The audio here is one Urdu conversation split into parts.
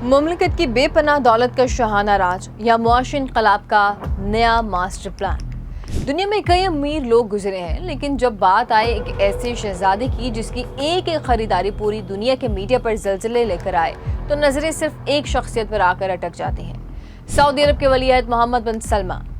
مملکت کی بے پناہ دولت کا شاہانہ راج یا معاشی انقلاب کا نیا ماسٹر پلان۔ دنیا میں کئی امیر لوگ گزرے ہیں، لیکن جب بات آئے ایک ایسے شہزادے کی جس کی ایک خریداری پوری دنیا کے میڈیا پر زلزلے لے کر آئے، تو نظریں صرف ایک شخصیت پر آ کر اٹک جاتی ہیں: سعودی عرب کے ولی عہد محمد بن سلمان۔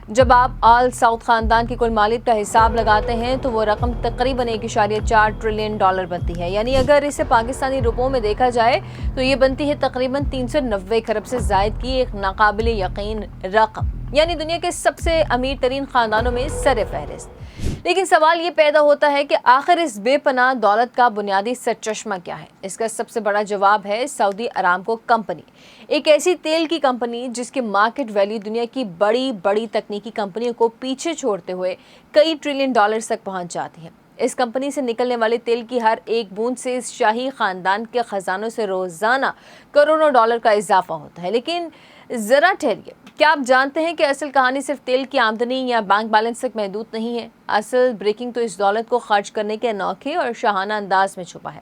جب آپ آل سعود خاندان کی کل مالیت کا حساب لگاتے ہیں تو وہ رقم تقریباً 1.4 ٹریلین ڈالر بنتی ہے، یعنی اگر اسے پاکستانی روپوں میں دیکھا جائے تو یہ بنتی ہے تقریباً 390 کھرب سے زائد کی ایک ناقابل یقین رقم، یعنی دنیا کے سب سے امیر ترین خاندانوں میں سر فہرست۔ لیکن سوال یہ پیدا ہوتا ہے کہ آخر اس بے پناہ دولت کا بنیادی سرچشمہ کیا ہے؟ اس کا سب سے بڑا جواب ہے سعودی ارامکو کمپنی، ایک ایسی تیل کی کمپنی جس کی مارکیٹ ویلیو دنیا کی بڑی تکنیکی کمپنیوں کو پیچھے چھوڑتے ہوئے کئی ٹریلین ڈالرز تک پہنچ جاتی ہے۔ اس کمپنی سے نکلنے والے تیل کی ہر ایک بوند سے اس شاہی خاندان کے خزانوں سے روزانہ کروڑوں ڈالر کا اضافہ ہوتا ہے۔ لیکن ذرا ٹھہریے، کیا آپ جانتے ہیں کہ اصل کہانی صرف تیل کی آمدنی یا بینک بیلنس تک محدود نہیں ہے؟ اصل بریکنگ تو اس دولت کو خرچ کرنے کے انوکھے اور شاہانہ انداز میں چھپا ہے،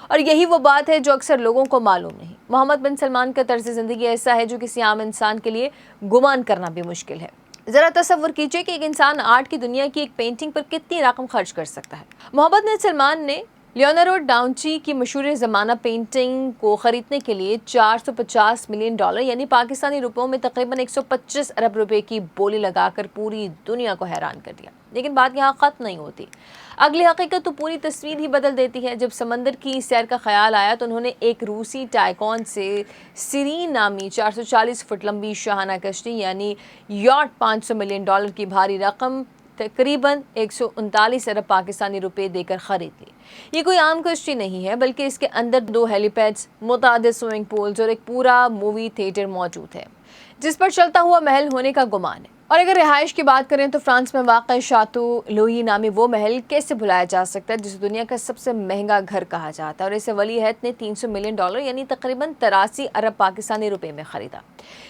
اور یہی وہ بات ہے جو اکثر لوگوں کو معلوم نہیں۔ محمد بن سلمان کا طرز زندگی ایسا ہے جو کسی عام انسان کے لیے گمان کرنا بھی مشکل ہے۔ ذرا تصور کیجئے کہ ایک انسان آرٹ کی دنیا کی ایک پینٹنگ پر کتنی رقم خرچ کر سکتا ہے۔ محمد بن سلمان نے لیونارڈو ڈاونچی کی مشہور زمانہ پینٹنگ کو خریدنے کے لیے 450 ملین ڈالر یعنی پاکستانی روپوں میں تقریباً 125 ارب روپے کی بولی لگا کر پوری دنیا کو حیران کر دیا۔ لیکن بات یہاں ختم نہیں ہوتی، اگلی حقیقت تو پوری تصویر ہی بدل دیتی ہے۔ جب سمندر کی سیر کا خیال آیا تو انہوں نے ایک روسی ٹائکون سے سیرین نامی 440 فٹ لمبی شاہانہ کشتی یعنی یاٹ 500 ملین ڈالر کی بھاری رقم تقریباً 139 ارب پاکستانی روپے دے کر خرید لی۔ یہ کوئی عام کشتی نہیں ہے، بلکہ اس کے اندر 2 ہیلی پیڈز، متعدد سوئمنگ پولز اور ایک پورا مووی تھیٹر موجود ہے جس پر چلتا ہوا محل ہونے کا گمان ہے۔ اور اگر رہائش کی بات کریں تو فرانس میں واقع شاتو لوئی نامی وہ محل کیسے بھلایا جا سکتا ہے جسے دنیا کا سب سے مہنگا گھر کہا جاتا ہے، اور اسے ولی عہد نے 300 ملین ڈالر یعنی تقریباً 83 ارب پاکستانی روپے میں خریدا۔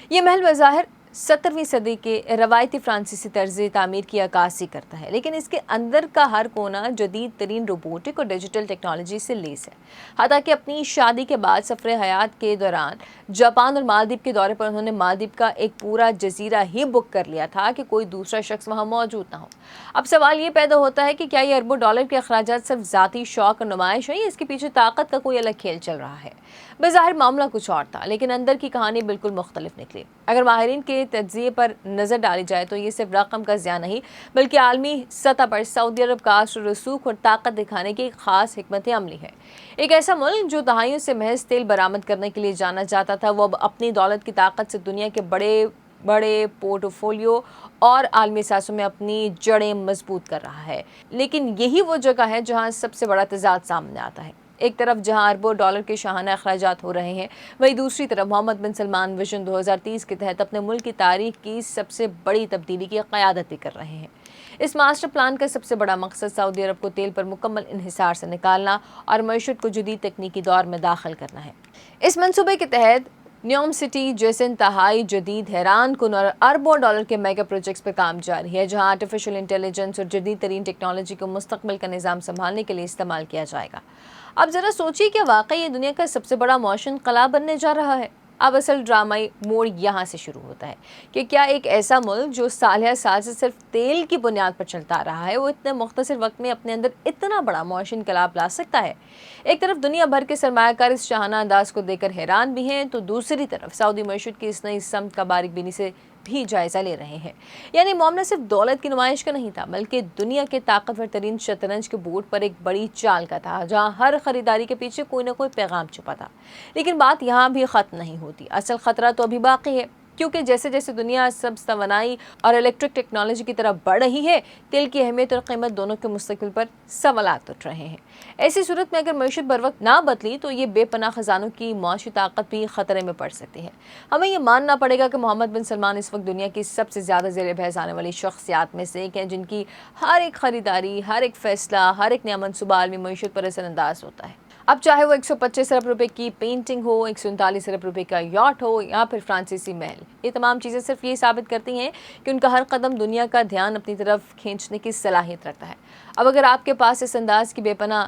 یہ محل بظاہر 17ویں صدی کے روایتی فرانسیسی طرز تعمیر کی عکاسی کرتا ہے، لیکن اس کے اندر کا ہر کونا جدید ترین روبوٹک اور ڈیجیٹل ٹیکنالوجی سے لیس ہے۔ حتیٰ کہ اپنی شادی کے بعد سفر حیات کے دوران جاپان اور مالدیپ کے دورے پر انہوں نے مالدیپ کا ایک پورا جزیرہ ہی بک کر لیا تھا کہ کوئی دوسرا شخص وہاں موجود نہ ہو۔ اب سوال یہ پیدا ہوتا ہے کہ کیا یہ اربوں ڈالر کے اخراجات صرف ذاتی شوق اور نمائش ہے یا اس کے پیچھے طاقت کا کوئی الگ کھیل چل رہا ہے؟ بظاہر معاملہ کچھ اور تھا، لیکن اندر کی کہانی بالکل مختلف نکلی۔ اگر ماہرین کے تجزیے پر نظر ڈالی جائے تو یہ صرف رقم کا ضیاع نہیں، بلکہ عالمی سطح پر سعودی عرب کا اثر و رسوخ اور طاقت دکھانے کی ایک خاص حکمت عملی ہے۔ ایک ایسا ملک جو دہائیوں سے محض تیل برآمد کرنے کے لیے جانا جاتا تھا، وہ اب اپنی دولت کی طاقت سے دنیا کے بڑے پورٹ فولیو اور عالمی سیاستوں میں اپنی جڑیں مضبوط کر رہا ہے۔ لیکن یہی وہ جگہ ہے جہاں سب سے بڑا تضاد سامنے آتا ہے۔ ایک طرف جہاں اربوں ڈالر کے شاہانہ اخراجات ہو رہے ہیں، وہیں دوسری طرف محمد بن سلمان ویژن 2030 کے تحت اپنے ملک کی تاریخ کی سب سے بڑی تبدیلی کی قیادت بھی کر رہے ہیں۔ اس ماسٹر پلان کا سب سے بڑا مقصد سعودی عرب کو تیل پر مکمل انحصار سے نکالنا اور معیشت کو جدید تکنیکی دور میں داخل کرنا ہے۔ اس منصوبے کے تحت نیوم سٹی جیسے انتہائی جدید، حیران کن اور اربوں ڈالر کے میگا پروجیکٹس پر کام جاری ہے، جہاں آرٹیفیشل انٹیلیجنس اور جدید ترین ٹیکنالوجی کو مستقبل کا نظام سنبھالنے کے لیے استعمال کیا جائے گا۔ اب ذرا سوچیے کہ واقعی یہ دنیا کا سب سے بڑا معاشی انقلاب بننے جا رہا ہے۔ اب اصل ڈرامائی موڑ یہاں سے شروع ہوتا ہے کہ کیا ایک ایسا ملک جو سالیہ سال سے صرف تیل کی بنیاد پر چلتا رہا ہے، وہ اتنے مختصر وقت میں اپنے اندر اتنا بڑا معاشی انقلاب لا سکتا ہے؟ ایک طرف دنیا بھر کے سرمایہ کار اس شاہانہ انداز کو دیکھ کر حیران بھی ہیں، تو دوسری طرف سعودی معیشت کی اس نئی سمت کا باریک بینی سے بھی جائزہ لے رہے ہیں۔ یعنی معاملہ صرف دولت کی نمائش کا نہیں تھا، بلکہ دنیا کے طاقتور ترین شطرنج کے بورڈ پر ایک بڑی چال کا تھا، جہاں ہر خریداری کے پیچھے کوئی نہ کوئی پیغام چھپا تھا۔ لیکن بات یہاں بھی ختم نہیں ہوتی، اصل خطرہ تو ابھی باقی ہے، کیونکہ جیسے جیسے دنیا سبز توانائی اور الیکٹرک ٹیکنالوجی کی طرف بڑھ رہی ہے، تیل کی اہمیت اور قیمت دونوں کے مستقبل پر سوالات اٹھ رہے ہیں۔ ایسی صورت میں اگر معیشت بر وقت نہ بدلی تو یہ بے پناہ خزانوں کی معاشی طاقت بھی خطرے میں پڑ سکتی ہے۔ ہمیں یہ ماننا پڑے گا کہ محمد بن سلمان اس وقت دنیا کی سب سے زیادہ زیر بحث آنے والی شخصیات میں سے ایک ہیں، جن کی ہر ایک خریداری، ہر ایک فیصلہ، ہر ایک نیا منصوبہ عالمی معیشت پر اثر انداز ہوتا ہے۔ اب چاہے وہ 125 ارب روپے کی پینٹنگ ہو، 139 ارب روپے کا یاٹ ہو یا پھر فرانسیسی محل، یہ تمام چیزیں صرف یہ ثابت کرتی ہیں کہ ان کا ہر قدم دنیا کا دھیان اپنی طرف کھینچنے کی صلاحیت رکھتا ہے۔ اب اگر آپ کے پاس اس انداز کی بے پناہ